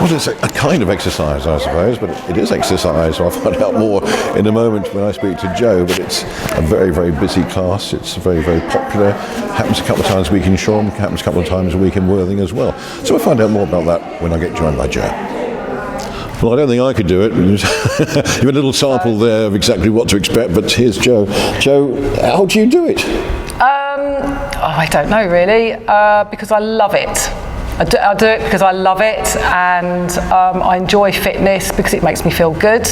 Well, it's a kind of exercise, I suppose, but it is exercise, so I'll find out more in a moment when I speak to Joe, but it's a very, very busy class. It's very, very popular. Happens a couple of times a week in Shoreham, happens a couple of times a week in Worthing as well. So we'll find out more about that when I get joined by Joe. Well, I don't think I could do it. You have a little sample there of exactly what to expect, but here's Joe. Joe, how do you do it? I don't know really, because I love it. I do it because I love it, and I enjoy fitness because it makes me feel good.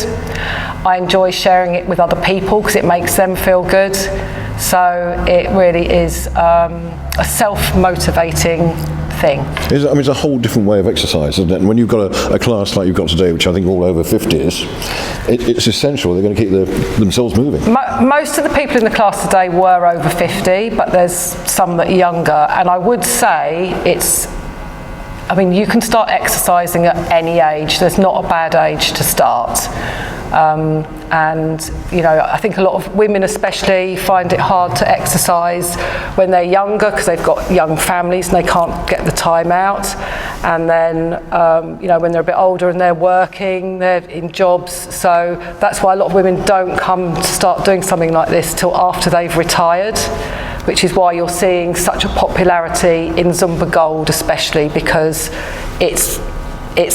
I enjoy sharing it with other people because it makes them feel good. So it really is a self-motivating thing. It's a whole different way of exercise, isn't it? And when you've got a class like you've got today, which I think are all over 50s, it's essential. They're going to keep themselves moving. Most of the people in the class today were over 50, but there's some that are younger. And I would say you can start exercising at any age. There's not a bad age to start. I think a lot of women especially find it hard to exercise when they're younger because they've got young families and they can't get the time out. And then, when they're a bit older and they're working, they're in jobs. So that's why a lot of women don't come to start doing something like this till after they've retired, which is why you're seeing such a popularity in Zumba Gold, especially because it's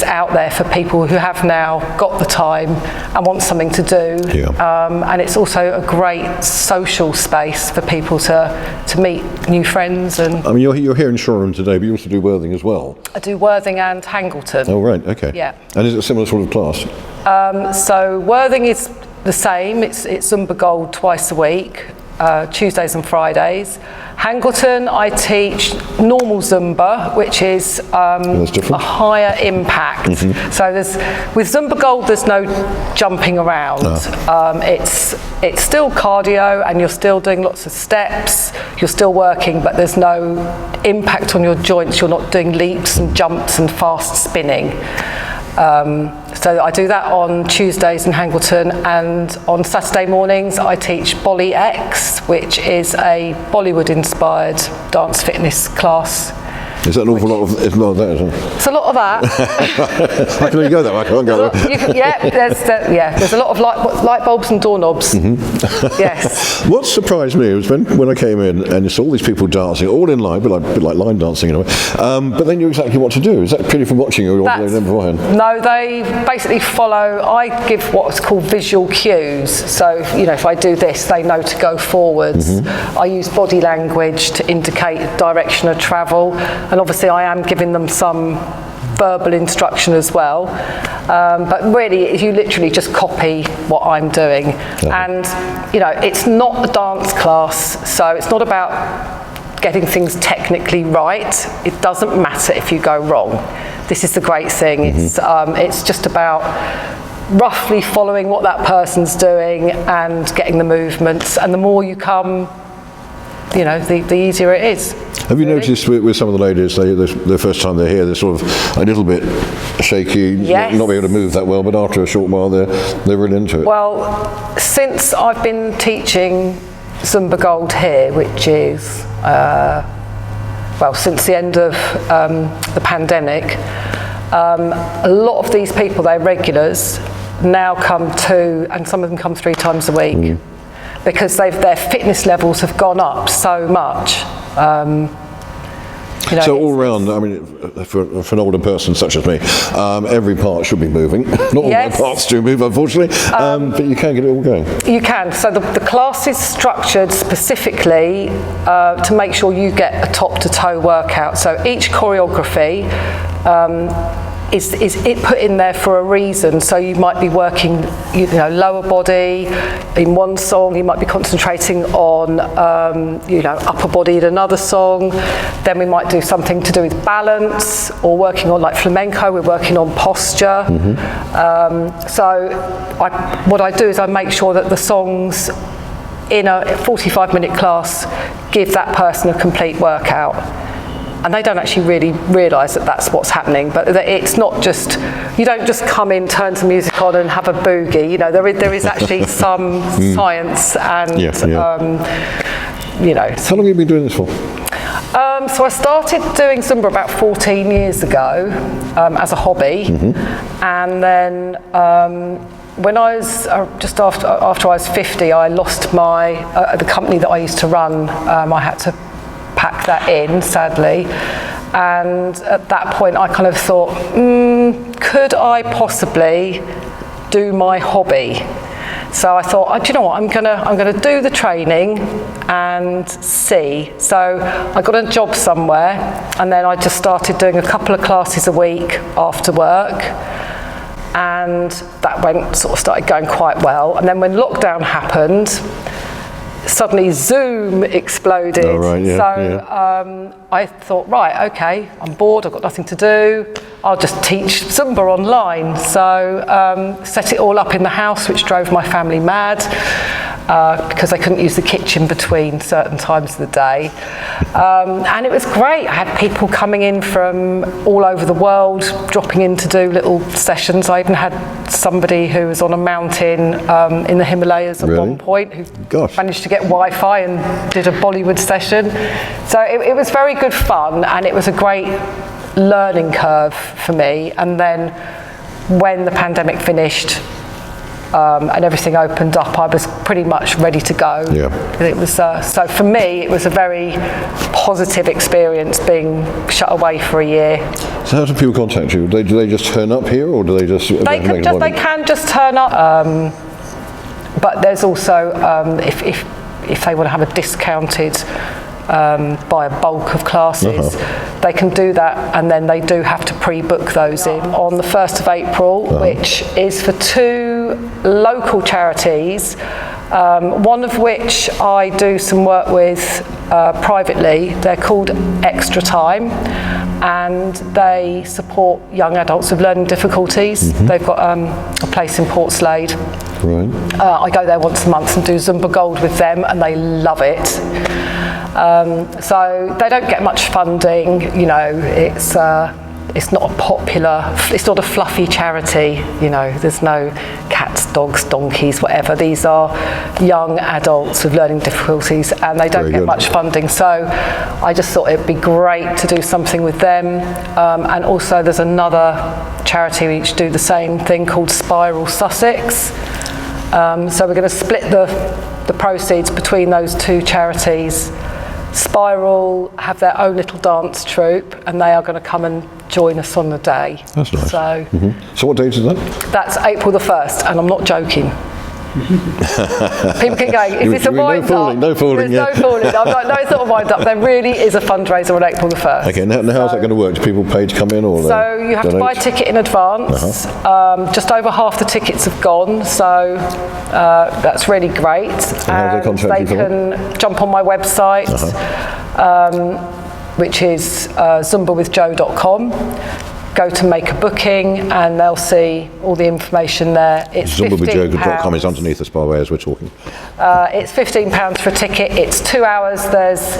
out there for people who have now got the time and want something to do. Yeah. And it's also a great social space for people to meet new friends. And you're here in Shoreham today, but you also do Worthing as well. I do Worthing and Hangleton. Oh, right, okay. Yeah. And is it a similar sort of class? So Worthing is the same. It's Zumba Gold twice a week, Tuesdays and Fridays. Hangleton, I teach normal Zumba, which is a higher impact. Mm-hmm. So with Zumba Gold, there's no jumping around. It's still cardio, and you're still doing lots of steps. You're still working, but there's no impact on your joints. You're not doing leaps and jumps and fast spinning. So I do that on Tuesdays in Hangleton, and on Saturday mornings I teach Bolly X, which is a Bollywood-inspired dance fitness class. Is that an awful lot of that, isn't it? It's a lot of that. I can only go that way, I can't go there. There's a lot of light bulbs and doorknobs. Mm-hmm. Yes. What surprised me was when I came in and saw all these people dancing, all in line, a bit like line dancing in a way, but they knew exactly what to do. Is that purely from watching, or what they did beforehand? No, they basically follow. I give what's called visual cues. So, if I do this, they know to go forwards. Mm-hmm. I use body language to indicate direction of travel. And obviously I am giving them some verbal instruction as well. But really, you literally just copy what I'm doing. Yeah. And, it's not a dance class, so it's not about getting things technically right. It doesn't matter if you go wrong. This is the great thing. Mm-hmm. It's just about roughly following what that person's doing and getting the movements. And the more you come, the easier it is. Have you noticed with some of the ladies, the first time they're here, they're sort of a little bit shaky, yes. not being able to move that well, but after a short while they're really into it? Well, since I've been teaching Zumba Gold here, which is, since the end of the pandemic, a lot of these people, they're regulars, now come 2, and some of them come 3 times a week. Mm. Because their fitness levels have gone up so much. So all round, for an older person such as me, every part should be moving. Not all my parts do move, unfortunately, but you can get it all going. You can. So the class is structured specifically to make sure you get a top-to-toe workout. So each choreography is it put in there for a reason. So you might be working, lower body in one song. You might be concentrating on, upper body in another song. Then we might do something to do with balance, or working on like flamenco. We're working on posture. Mm-hmm. What I do is I make sure that the songs in a 45-minute class give that person a complete workout. And they don't actually really realise that that's what's happening. But it's not just, you don't just come in, turn some music on and have a boogie. There is actually some science and, How long have you been doing this for? So I started doing Zumba about 14 years ago as a hobby, and then when I was just after I was 50, I lost the company that I used to run. I had to pack that in, sadly, and at that point I kind of thought, could I possibly do my hobby? So I thought, do you know what, I'm gonna do the training and see. So I got a job somewhere, and then I just started doing a couple of classes a week after work, and that started going quite well. And then when lockdown happened, suddenly Zoom exploded. Oh, right, yeah, so I thought, right, okay, I'm bored, I've got nothing to do, I'll just teach Zumba online. So set it all up in the house, which drove my family mad because they couldn't use the kitchen between certain times of the day. And it was great. I had people coming in from all over the world, dropping in to do little sessions. I even had somebody who was on a mountain in the Himalayas at one point who managed to get Wi-Fi and did a Bollywood session. So it was very good fun, and it was a great learning curve for me. And then when the pandemic finished and everything opened up, I was pretty much ready to go. It was so for me it was a very positive experience being shut away for a year. So how do people contact you? Do they just turn up here, or do they just they can just turn up, but there's also if they want to have a discounted buy a bulk of classes, they can do that, and then they do have to pre-book those in on the 1st of April, which is for 2 local charities, one of which I do some work with privately. They're called Extra Time, and they support young adults with learning difficulties. They've got a place in Portslade. I go there once a month and do Zumba Gold with them, and they love it. So they don't get much funding, it's not it's not a fluffy charity, there's no cats, dogs, donkeys, whatever. These are young adults with learning difficulties, and they don't get much funding. So I just thought it'd be great to do something with them. And also there's another charity which do the same thing called Spiral Sussex. So we're going to split the proceeds between those 2 charities. Spiral have their own little dance troupe, and they are going to come and join us on the day. That's nice. So, so what date is that? That's April the 1st, and I'm not joking. People keep going, is this a wind-up? No fooling. There's no fooling. I'm like, no, it's not a wind-up. There really is a fundraiser on April the 1st. Okay, now how's that going to work? Do people pay to come in, or so you have to buy a ticket in advance. Just over half the tickets have gone, so that's really great. And they can jump on my website, which is zumbawithjoe.com. Go to make a booking, and they'll see all the information there. It's Zumbawithjoe.com is underneath us, by the way, as we're talking. It's £15 for a ticket. It's 2 hours. There's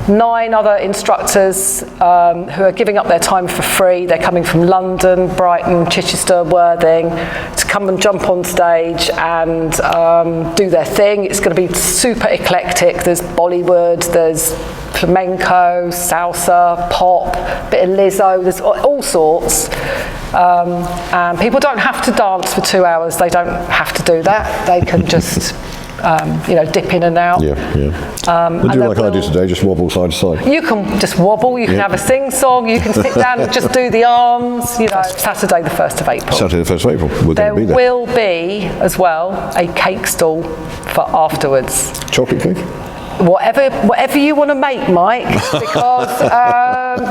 9 other instructors who are giving up their time for free. They're coming from London, Brighton, Chichester, Worthing to come and jump on stage and do their thing. It's going to be super eclectic. There's Bollywood, there's flamenco, salsa, pop, bit of Lizzo, there's all sorts. And people don't have to dance for 2 hours. They don't have to do that. They can just, dip in and out. But do like I do today, just wobble side to side. You can just wobble, you can have a sing-song, you can sit down and just do the arms, Saturday the 1st of April. Saturday the 1st of April, we're going to be there. There will be, as well, a cake stall for afterwards. Chocolate cake? Whatever you want to make, Mike, because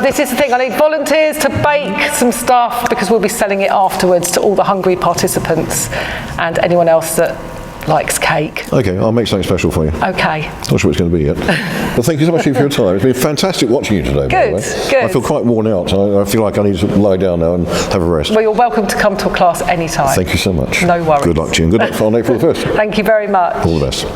this is the thing. I need volunteers to bake some stuff, because we'll be selling it afterwards to all the hungry participants and anyone else that likes cake. Okay, I'll make something special for you. Okay. Not sure what it's going to be yet. Well, thank you so much for your time. It's been fantastic watching you today, by the way. Good. I feel quite worn out. I feel like I need to lie down now and have a rest. Well, you're welcome to come to a class anytime. Thank you so much. No worries. Good luck to you, and good luck on April the 1st. Thank you very much. All the best.